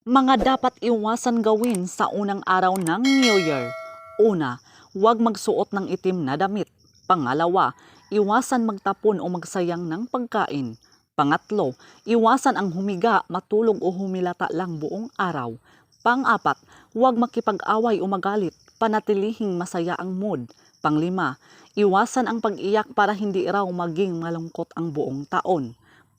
Mga dapat iwasan gawin sa unang araw ng New Year. Una, huwag magsuot ng itim na damit. Pangalawa, iwasan magtapon o magsayang ng pagkain. Pangatlo, iwasan ang humiga, matulog o humilata lang buong araw. Pang-apat, huwag makipag-away o magalit, panatilihing masaya ang mood. Panglima, iwasan ang pag-iyak para hindi raw maging malungkot ang buong taon.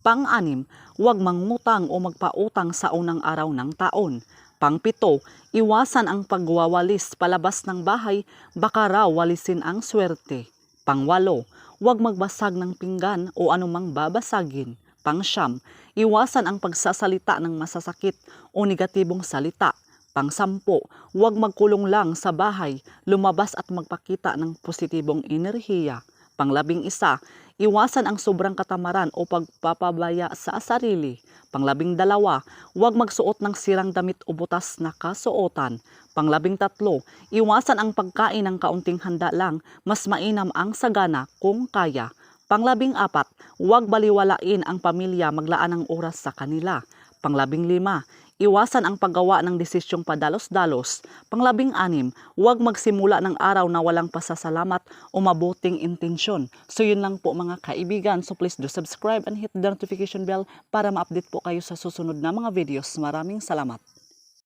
Pang-anim, huwag mangutang o magpautang sa unang araw ng taon. Pang-pito, iwasan ang pagwawalis palabas ng bahay, baka raw walisin ang swerte. Pang-walo, huwag magbasag ng pinggan o anumang babasagin. Pang-siyam, iwasan ang pagsasalita ng masasakit o negatibong salita. Pang-sampu, huwag magkulong lang sa bahay, lumabas at magpakita ng positibong enerhiya. Pang-labing-isa, iwasan ang sobrang katamaran o pagpapabaya sa sarili. Pang-labing-dalawa, huwag magsuot ng sirang damit o butas na kasuotan. Pang-labing-tatlo, iwasan ang pagkain ng kaunting handa lang, mas mainam ang sagana kung kaya. Pang-labing-apat, huwag baliwalain ang pamilya, maglaan ng oras sa kanila. Pang-labing-lima, iwasan ang paggawa ng desisyong padalos-dalos. Pang-labing-anim, huwag magsimula ng araw na walang pasasalamat o mabuting intensyon. So yun lang po mga kaibigan. So please do subscribe and hit the notification bell para ma-update po kayo sa susunod na mga videos. Maraming salamat.